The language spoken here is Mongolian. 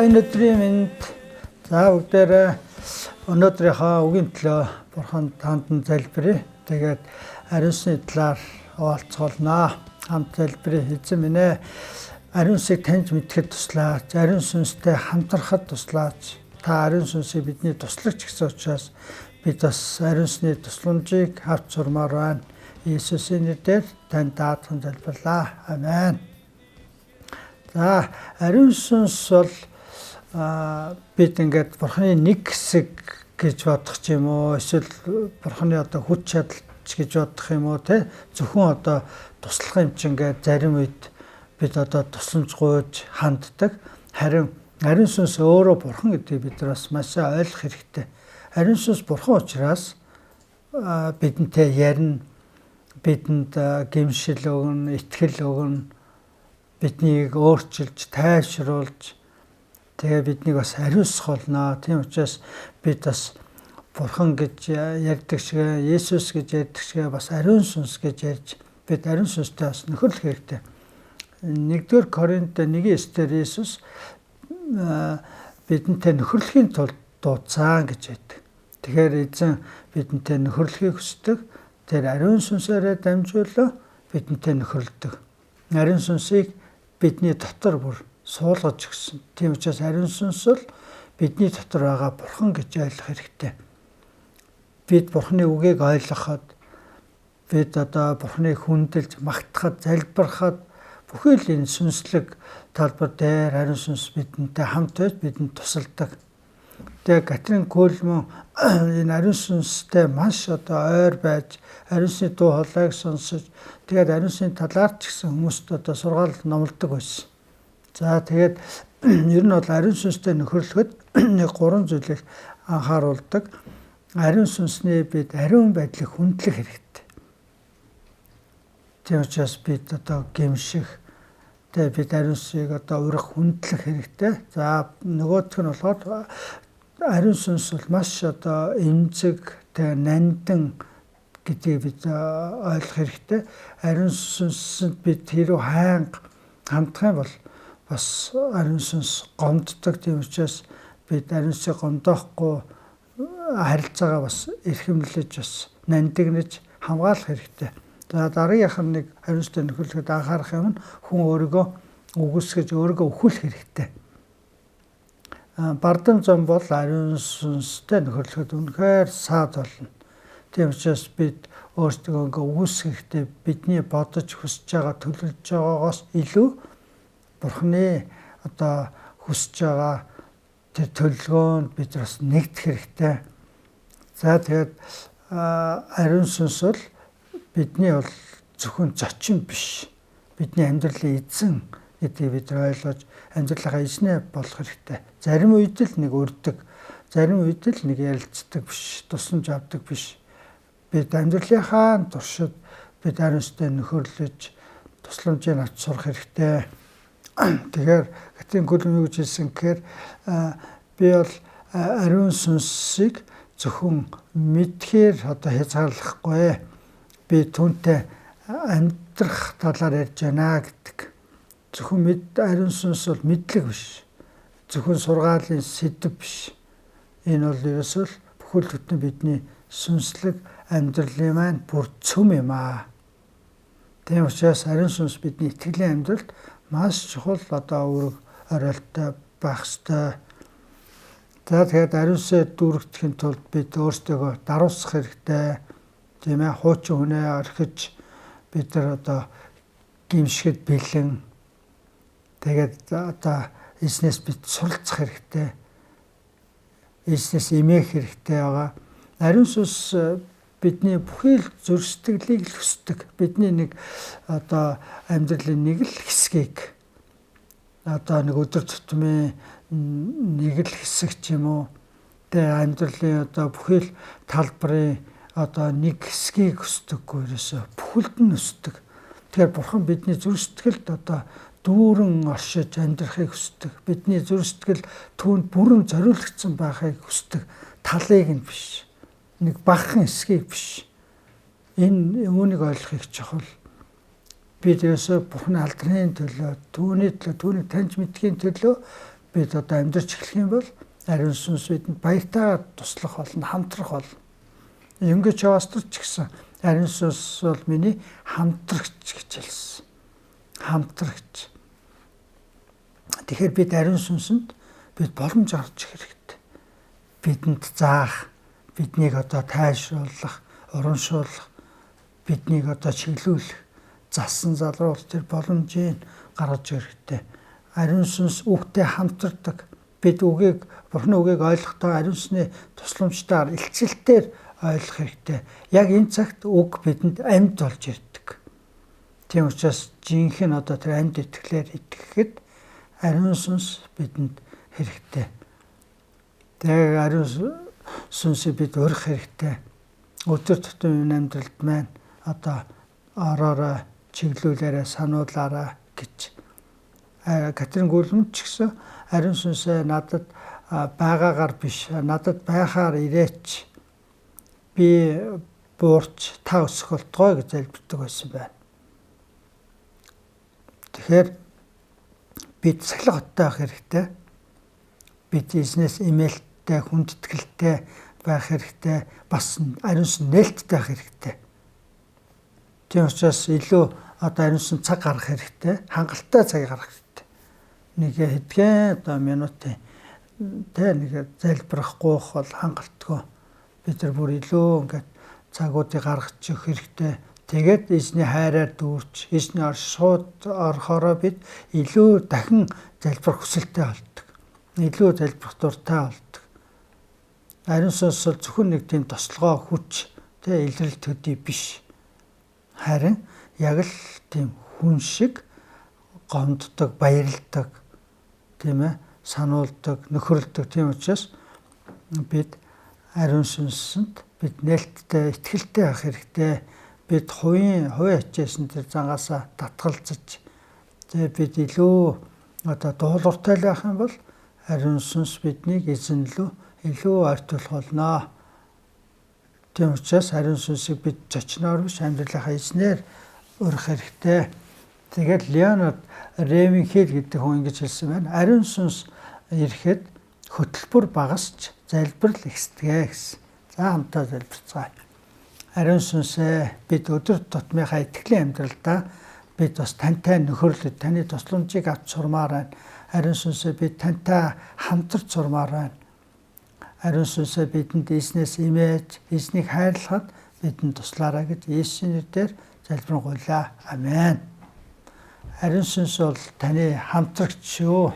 Энэ өдрийн мэнд за бүгдээрээ өнөөдрийнхөө үгийн төлөө Бурхан танд залбирая. Тэгээд ариун сүнсний талаар хуваалцгаалнаа. Хамт залбирая. Эзэн минь ээ, ариун сүнсийг таньж мэдхэд туслаач, ариун сүнстэй хамтрахад туслаач. Та ариун сүнсийг бидний туслагч гэсэн учраас бид бас ариун сүнсний тусламжийг авч сурмаар байна. Иесусийн нэрээр танд даатхан залбирлаа. Амен. За ариун сүнс бол бид ингээд Бурханы нэг хэсэг гэж бодох юм уу, эсвэл Бурханы одоо хүч чадалч гэж бодох юм уу, те зөвхөн одоо туслах юм чинь ингээд зарим үед бид одоо тусламж гуйж ханддаг. Харин ариун сүнс өөрөө Бурхан гэдгийг бид бас маш ойлгох хэрэгтэй. Ариун сүнс Бурхан учраас бидэнтэй ярина, бидэнд гэмшил өгнө, итгэл өгнө, биднийг өөрчилж, тайвшруулж, тэгээ биднийг бас ариусгах болно. Тийм учраас бид бас Бурхан гэж ярьдаг шиг, Есүс гэж ярьдаг шиг бас ариун сүнс гэж ярьж бид ариун сүнстэй бас нөхөрлөх хэрэгтэй. 1-р Коринт 1:9-дэр Есүс бидэнтэй нөхөрлөхийн тулд дуудсан гэж байдаг. Тэгэхээр эзэн бидэнтэй нөхөрлөхийг хүсдэг. Тэр ариун сүнсээрээ дамжуулан бидэнтэй нөхөрлөдөг. Ариун сүнсийг бидний дотор бүр суулгаж өгсөн. Тийм учраас ариун сүнс бол бидний дотор байгаа Бурхан гэж ойлгох хэрэгтэй. Бид Бурханы үгийг ойлгоход, бид одоо Бурханыг хүндэлж, магтахад, залбирахад бүхий л энэ сүнслэг талбар дээр ариун сүнс бидэнтэй хамт байж бидэнд тусалдаг. Тэгээ Катрин Көлмөн энэ ариун сүнстэй маш одоо ойр байж, ариун сүнсний дуу хоолойг сонсож, тэгээд ариун сүнсний талаар ч гэсэн хүмүүст одоо сургаал номлодог байсан. За тэгээд ер нь бол ариун сүнстэй нөхөрлөхөд 3 зүйлийг анхааруулдаг. Ариун сүнсний бид ариун байдлыг хүндлэх хэрэгтэй. Тийм учраас бид одоо гэмших, тэгээд бид ариун сүнсийг одоо урах, хүндлэх хэрэгтэй. За нөгөөх нь болохоор ариун сүнс бол маш одоо эмзэг, тэгээд нандин гэдгийг бид ойлгох хэрэгтэй. Ариун сүнсэнд бид хэрэг хайнга хандах юм бол бас ариун сүнс гомддог. Тийм учраас бид ариун сүнсийг гомдоохгүй харилцаагаа бас эрхэмлэж, бас нандинаж хамгаалах хэрэгтэй. За дараагийнх нь нэг ариун сүнстэй нөхөрлөхөд анхаарах юм нь хүн өөрийгөө үгүйсгэж, өөрийгөө өхүүлэх хэрэгтэй. Бардам зам бол ариун сүнстэй нөхөрлөхөд үнэхээр саад болно. Тийм учраас бид өөрсдөө үгүйсгэхдээ бидний бодож хүсэж байгаа, төлөвлөж байгаагаас илүү Бурханы одоо хүсэж байгаа тэр төлөвлөгөөнд бид бас нэгдэх хэрэгтэй. За тэгээд ариун сүнс бол бидний бол зөвхөн зочин биш, бидний амьдралын эзэн гэдгийг бид ойлгож амьдралынхаа эзнээ болох хэрэгтэй. Зарим үед л нэг өрдөг, зарим үед л нэг ярилцдаг биш, тусламж авдаг биш. Бид амьдралынхаа туршид бид ариун сүнстэй нөхөрлөж тусламжийг авч сурах хэрэгтэй. Тэгэхээр Катрин Көлмөн юу гэж хэлсэн гэхээр би бол ариун сүнсийг зөвхөн мэдхээр одоо хязгаарлахгүй. Би түүнтэй амьдрах талаар ярьж байна гэдэг. Зөвхөн ариун сүнс бол мэдлэг биш. Зөвхөн сургаалын сэдэв биш. Энэ бол ерөөсөө бүхэл бүтэн бидний сүнслэг амьдралын маань бүр цөм юм аа. Тийм учраас ариун сүнс бидний итгэлийн амьдралд маш чухал одоо үүрэг оролттой байх ёстой. За тэгээд ариун сүнсээ дүүргэхийн тулд бид өөрсдөө даруусах хэрэгтэй. Тийм ээ, хуучин хүнээ орхиж бид нар одоо гимшгэд бэлэн. Тэгээд одоо эзнээс бид суралцах хэрэгтэй. Эзнээс эмээх хэрэгтэй байгаа. Ариун сүнс бидний бүхий л зүрх сэтгэлийг л хүсдэг. Бидний нэг одоо амьдралын нэг л хэсгийг одоо нэг өдөр тутмын нэг л хэсэг ч юм уу, тэгээ амьдралын одоо бүхий л талбарын одоо нэг хэсгийг хүсдэггүй, ерөөсөө бүхэлд нь хүсдэг. Тэгэхээр Бурхан бидний зүрх сэтгэлд одоо дүүрэн оршиж амьдрахыг хүсдэг. Бидний зүрх сэтгэл түүнд бүрэн зориулагдсан байхыг хүсдэг. Талыг нь биш, нэг багахан хэсгийг биш. Энэ үүнийг ойлгохыг чухал. бид ерөөсөө Бурхны алдрын төлөө, түүний таньж мэдхийн төлөө бид одоо амьдарч эхлэх юм бол ариун сүнс бидэнд баяртайгаар туслах болно, хамтрах болно. Ингэж яваасч гэсэн ариун сүнс бол миний хамтрагч гэж хэлсэн. Хамтрагч. Тэгэхээр бид ариун сүнсэнд бид боломж гаргаж хэрэгтэй. Бидэнд заах, биднийг одоо тайшруулах, урамшуулах, биднийг одоо чиглүүлэх, засан залруулах тэр боломжийг гаргаж хэрэгтэй. Ариун сүнс үгтэй хамтардаг. Бид үгийг, Бурхны үгийг ойлгохдоо ариун сүнсний тусламжтайгаар илчилтээр ойлгох хэрэгтэй. Яг энэ цагт үг бидэнд амьд болж ирдэг. Тийм учраас жинхэнэ одоо тэр амьд итгэлээр итгэхэд ариун сүнс бидэнд хэрэгтэй. Тэгээ ариун сүнсийг бид өрөх хэрэгтэй. Өдөр тутмын амьдралд маань одоо ороорой, чиглүүлээрээ, сануулаараа гэж. Катрин Гүлмэнд ч гэсэн ариун сүнсээ надад байгаагаар биш, надад байхаар ирээч. Би буурч та өсөх болтгой гэж залбирдаг байсан байна. Тэгэхээр бид сахилгаттай байх хэрэгтэй. Бид эзнээс имээлттэй, хүндэтгэлтэй байх хэрэгтэй. Бас ариун сүнс нээлттэй байх хэрэгтэй. Тийм учраас илүү одоо ариун сүнс цаг гаргах хэрэгтэй. Хангалттай цаг гаргах хэрэгтэй. Нэг хэдхэн одоо минутын нэг залбирах гоох бол хангалтгүй. Бид нар бүр илүү ингээд цагуудыг гаргаж өгөх хэрэгтэй. Тэгээд эзний хайраар дүүрч, эзний шууд орохороо бид илүү дахин залбирах хүсэлтэй болдог. Илүү залбирах дуртай болдог. Ариун сүнс бол зөвхөн нэг тийм тослогоо хүч, илрэл төдий биш. Харин яг л тийм хүн шиг гомддог, баярлдаг, тийм ээ, сануулдаг, нөхөрлөдөг. Тийм учраас бид ариун сүнсэнд бид нээлттэй, итгэлтэй байх хэрэгтэй. Бид хувийн ачаасан тэр зангаасаа татгалзаж, тэгээ бид илүү одоо дуулууртай байх юм бол ариун сүнс биднийг эзэнлөө илүү ойртуулах болно. Тийм учраас ариун сүнсийг бид зочноор биш, амьдралынхаа эзнээр өрөх хэрэгтэй. Тэгээд Леонард Реминхель гэдэг хүн ингэж хэлсэн байна. Ариун сүнс ирэхэд хөтөлбөр багасч залбирал ихсдэгэ гэсэн. За хамтаа залбирцгаая. Ариун сүнсээ бид өдөр тутмынхаа итгэлийн амьдралдаа бид бас тантай нөхөрлөд, таны тусламжийг авч сурмаар байна. Ариун сүнсээ бид тантай хамтарч сурмаар байна. Ариун сүнсээ бидэнд эзнээс имээж, эзнийг хайрлахад бидэнд туслаарай гэж Есүсийн нэрээр залбирanгуйлаа. Амен. Ариун сүнс бол таны хамтрагч шүү.